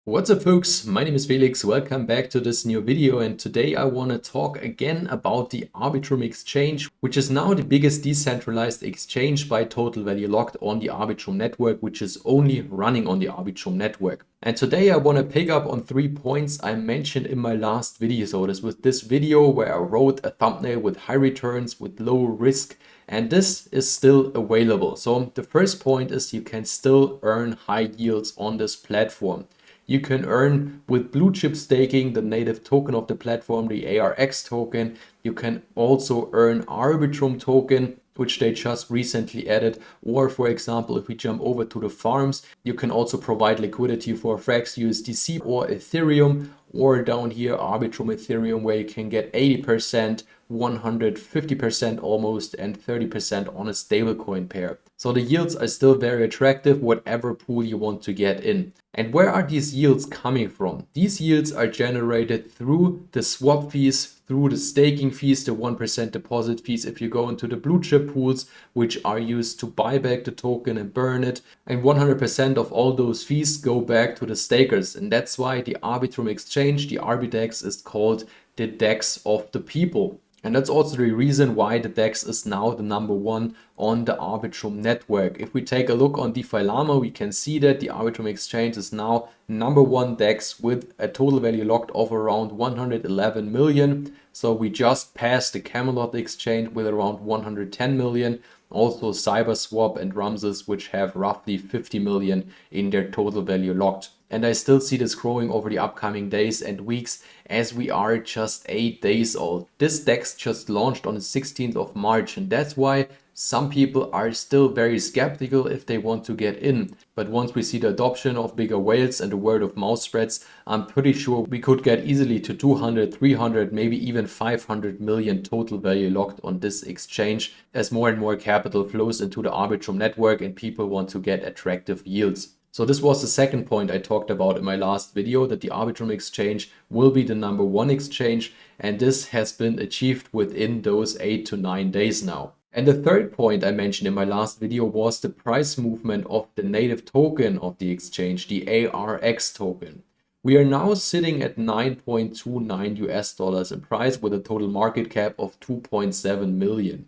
What's up folks, my name is Felix, welcome back to this new video, and today I want to talk again about the Arbitrum exchange, which is now the biggest decentralized exchange by total value locked on the Arbitrum network, which is only running on the Arbitrum network. And today I want to pick up on 3 points I mentioned in my last video. So this was this video where I wrote a thumbnail with high returns, with low risk, and this is still available. So the first point is you can still earn high yields on this platform. You can earn with blue chip staking, the native token of the platform, the ARX token. You can also earn Arbitrum token, which they just recently added. Or for example, if we jump over to the farms, you can also provide liquidity for Frax USDC or Ethereum, or down here Arbitrum Ethereum, where you can get 80%, 150% almost, and 30% on a stablecoin pair. So the yields are still very attractive, whatever pool you want to get in. And where are these yields coming from? These yields are generated through the swap fees, through the staking fees, the 1% deposit fees if you go into the blue chip pools, which are used to buy back the token and burn it. And 100% of all those fees go back to the stakers. And that's why the Arbitrum exchange, the Arbidex, is called the DEX of the people. And that's also the reason why the DEX is now the #1 on the Arbitrum network. If we take a look on DeFi Llama, we can see that the Arbitrum exchange is now #1 DEX with a total value locked of around 111 million. So we just passed the Camelot exchange with around 110 million. Also CyberSwap and Ramses, which have roughly 50 million in their total value locked. And I still see this growing over the upcoming days and weeks, as we are just 8 days old. This DEX just launched on the 16th of March, and that's why some people are still very skeptical if they want to get in. But once we see the adoption of bigger whales and the word of mouth spreads, I'm pretty sure we could get easily to 200, 300, maybe even 500 million total value locked on this exchange, as more and more capital flows into the Arbitrum network and people want to get attractive yields. So this was the second point I talked about in my last video, that the Arbitrum exchange will be the #1 exchange, and this has been achieved within those 8 to 9 days now. And the third point I mentioned in my last video was the price movement of the native token of the exchange, the ARX token. We are now sitting at $9.29 in price with a total market cap of 2.7 million.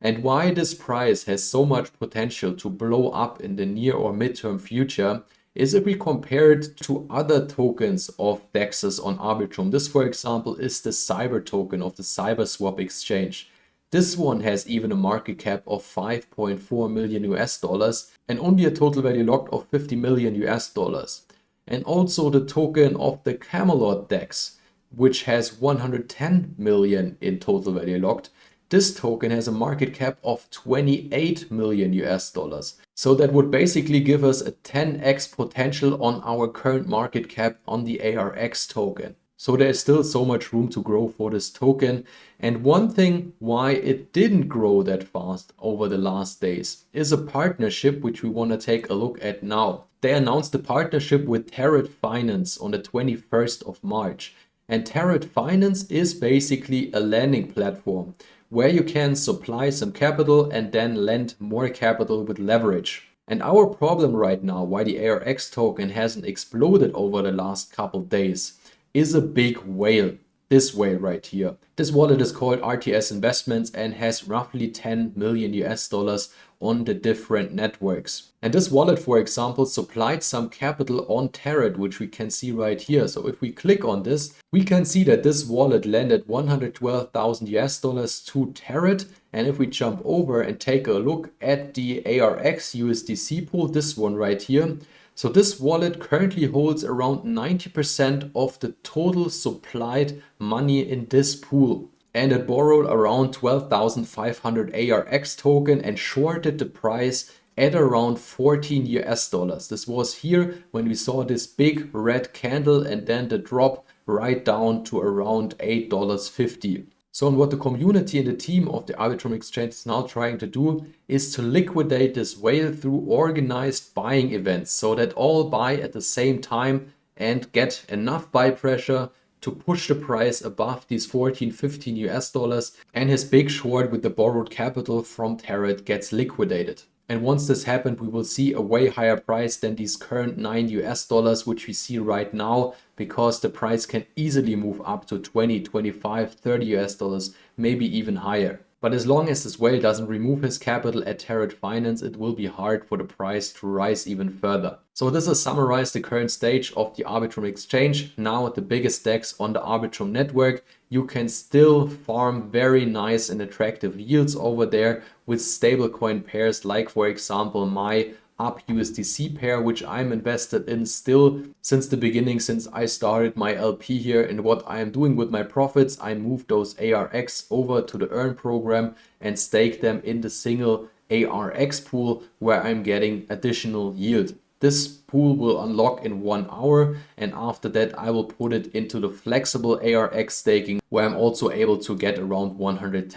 And why this price has so much potential to blow up in the near or midterm future is if we compare it to other tokens of DEXs on Arbitrum. This, for example, is the Cyber token of the CyberSwap exchange. This one has even a market cap of 5.4 million US dollars and only a total value locked of 50 million US dollars. And also the token of the Camelot DEX, which has 110 million in total value locked. This token has a market cap of 28 million US dollars. So that would basically give us a 10x potential on our current market cap on the ARX token. So there's still so much room to grow for this token. And one thing why it didn't grow that fast over the last days is a partnership which we want to take a look at now. They announced a partnership with Tarot Finance on the 21st of March. And Tarot Finance is basically a lending platform where you can supply some capital and then lend more capital with leverage. And our problem right now, why the ARX token hasn't exploded over the last couple days, is a big whale. This whale right here. This wallet is called RTS Investments and has roughly 10 million US dollars on the different networks. And this wallet, for example, supplied some capital on Tarot, which we can see right here. So if we click on this, we can see that this wallet lended 112,000 US dollars to Tarot. And if we jump over and take a look at the ARX USDC pool, this one right here, so this wallet currently holds around 90% of the total supplied money in this pool. And it borrowed around 12,500 ARX token and shorted the price at around 14 US dollars. This was here when we saw this big red candle and then the drop right down to around $8.50. So what the community and the team of the Arbitrum exchange is now trying to do is to liquidate this whale through organized buying events so that all buy at the same time and get enough buy pressure to push the price above these 14, 15 US dollars, and his big short with the borrowed capital from Tarot gets liquidated. And once this happened, we will see a way higher price than these current $9 which we see right now, because the price can easily move up to 20, 25, 30 US dollars, maybe even higher. But as long as this whale doesn't remove his capital at Terra Finance, it will be hard for the price to rise even further. So this has summarized the current stage of the Arbitrum exchange. Now the biggest DEX on the Arbitrum network. You can still farm very nice and attractive yields over there with stablecoin pairs like, for example, my USDC pair, which I'm invested in still since the beginning, since I started my LP here. And what I am doing with my profits, I move those ARX over to the Earn program and stake them in the single ARX pool where I'm getting additional yield. This pool will unlock in 1 hour, and after that I will put it into the flexible ARX staking where I'm also able to get around 110%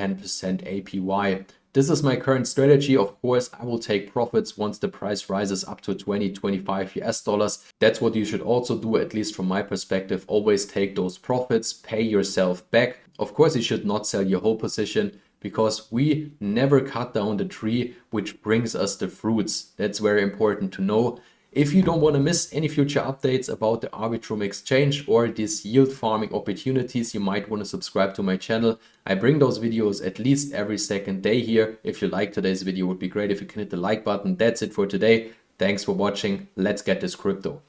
APY. This is my current strategy. Of course, I will take profits once the price rises up to 20, 25 US dollars. That's what you should also do, at least from my perspective. Always take those profits, pay yourself back. Of course, you should not sell your whole position, because we never cut down the tree which brings us the fruits. That's very important to know. If you don't want to miss any future updates about the Arbitrum exchange or these yield farming opportunities, you might want to subscribe to my channel. I bring those videos at least every second day here. If you like today's video, it would be great if you can hit the like button. That's it for today. Thanks for watching. Let's get this crypto.